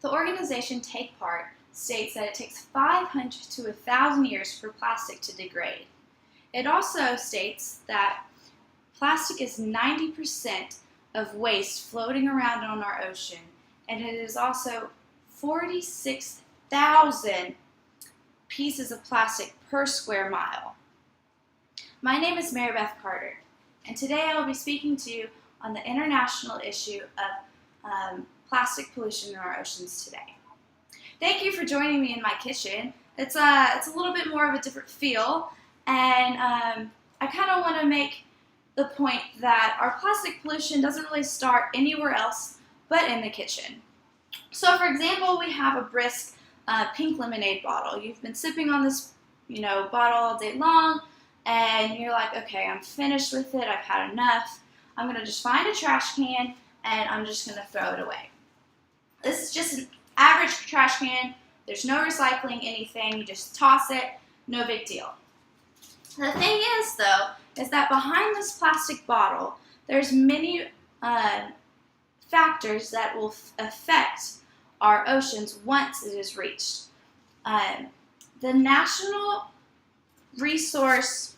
The organization Take Part states that it takes 500 to 1,000 years for plastic to degrade. It also states that plastic is 90% of waste floating around on our ocean, and it is also 46,000 pieces of plastic per square mile. My name is Beth Carter, and today I will be speaking to you on the international issue of plastic pollution in our oceans today. Thank you for joining me in my kitchen. It's a little bit more of a different feel, and I kind of want to make the point that our plastic pollution doesn't really start anywhere else but in the kitchen. So, for example, we have a brisk pink lemonade bottle. You've been sipping on this, bottle all day long, and you're like, okay, I'm finished with it. I've had enough. I'm going to just find a trash can, and I'm just going to throw it away. This is just an average trash can. There's no recycling anything. You just toss it. No big deal. The thing is, though, is that behind this plastic bottle, there's many factors that will affect our oceans once it is reached. The National Resource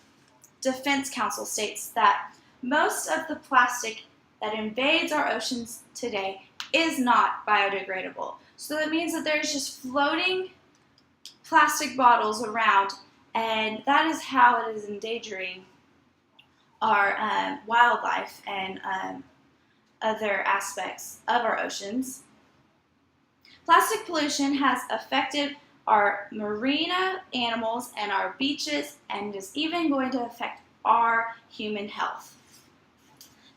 Defense Council states that most of the plastic that invades our oceans today is not biodegradable. So that means that there's just floating plastic bottles around, and that is how it is endangering our wildlife and other aspects of our oceans. Plastic pollution has affected our marine animals and our beaches, and is even going to affect our human health.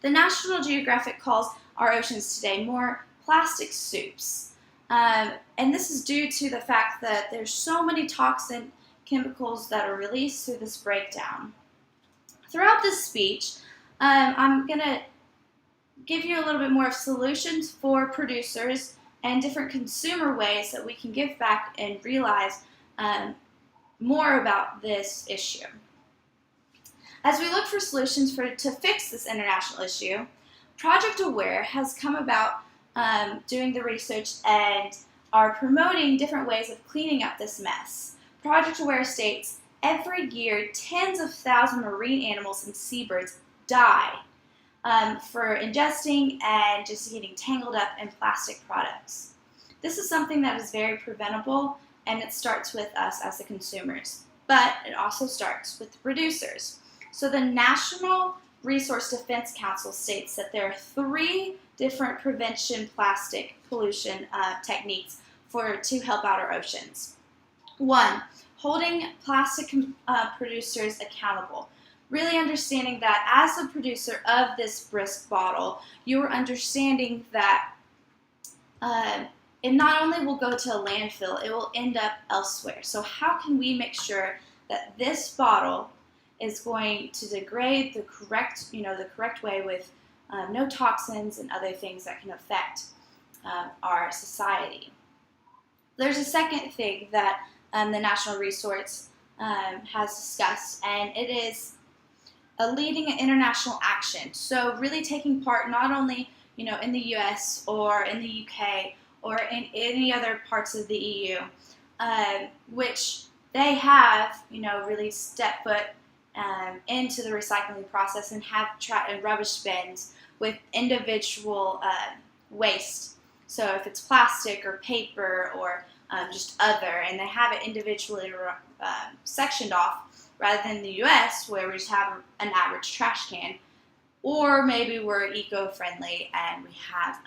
The National Geographic calls our oceans today more plastic soups. And this is due to the fact that there's so many toxin chemicals that are released through this breakdown. Throughout this speech, I'm going to give you a little bit more of solutions for producers and different consumer ways that we can give back and realize more about this issue. As we look for solutions to fix this international issue, Project Aware has come about doing the research and are promoting different ways of cleaning up this mess. Project Aware states every year tens of thousands of marine animals and seabirds die for ingesting and just getting tangled up in plastic products. This is something that is very preventable, and it starts with us as the consumers, but it also starts with the producers. So the National Resource Defense Council states that there are 3 different prevention plastic pollution techniques to help out our oceans. 1, holding plastic producers accountable. Really understanding that as a producer of this brisk bottle, you are understanding that it not only will go to a landfill, it will end up elsewhere. So how can we make sure that this bottle is going to degrade the correct way with no toxins and other things that can affect our society? There's a second thing that the National Resource has discussed, and it is leading an international action. So really taking part not only in the U.S. or in the UK or in any other parts of the EU, which they have really stepped foot into the recycling process and have rubbish bins with individual waste. So if it's plastic or paper or just other, and they have it individually sectioned off, rather than the U.S. where we just have an average trash can, or maybe we're eco-friendly and we have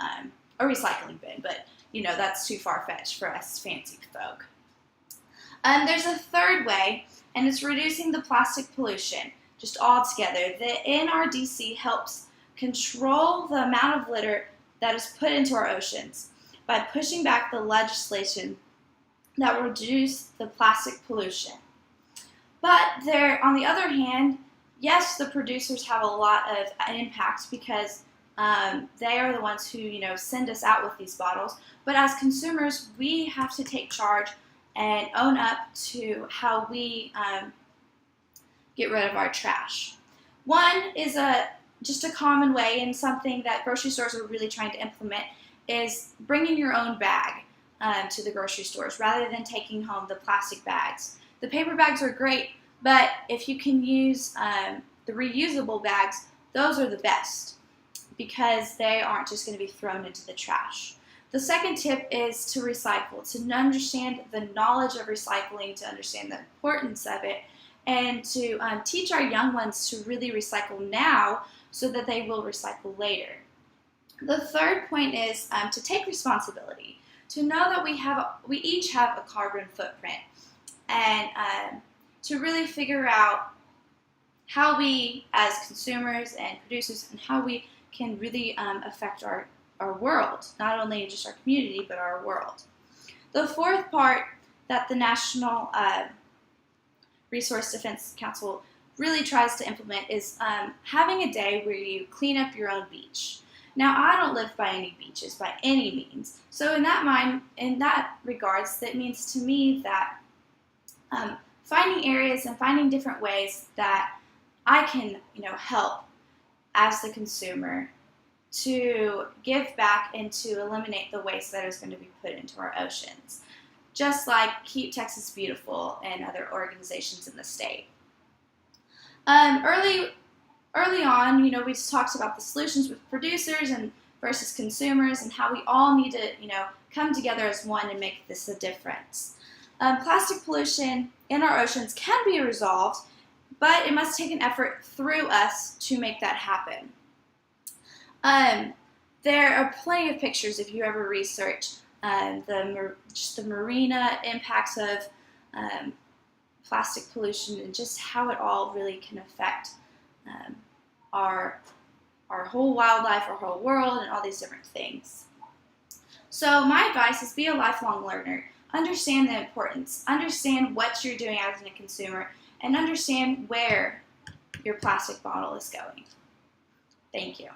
a recycling bin, but that's too far-fetched for us fancy folk. There's a third way, and it's reducing the plastic pollution just altogether. The NRDC helps control the amount of litter that is put into our oceans by pushing back the legislation that will reduce the plastic pollution. But on the other hand, yes, the producers have a lot of impact because they are the ones who send us out with these bottles. But as consumers, we have to take charge and own up to how we get rid of our trash. One is just a common way, and something that grocery stores are really trying to implement, is bringing your own bag. to the grocery stores rather than taking home the plastic bags. The paper bags are great, but if you can use the reusable bags, those are the best because they aren't just going to be thrown into the trash. The second tip is to recycle, to understand the knowledge of recycling, to understand the importance of it, and to teach our young ones to really recycle now so that they will recycle later. The third point is to take responsibility, to know that we each have a carbon footprint, and to really figure out how we as consumers and producers and how we can really affect our world, not only just our community, but our world. The fourth part that the National Resource Defense Council really tries to implement is having a day where you clean up your own beach. Now, I don't live by any beaches by any means, so in that regards, that means to me that finding areas and finding different ways that I can, help as the consumer to give back and to eliminate the waste that is going to be put into our oceans, just like Keep Texas Beautiful and other organizations in the state. Early on, we just talked about the solutions with producers and versus consumers and how we all need to, come together as one and make this a difference. Plastic pollution in our oceans can be resolved, but it must take an effort through us to make that happen. There are plenty of pictures if you ever research the marina impacts of plastic pollution and just how it all really can affect our whole wildlife, our whole world, and all these different things. So my advice is be a lifelong learner. Understand the importance. Understand what you're doing as a consumer, and understand where your plastic bottle is going. Thank you.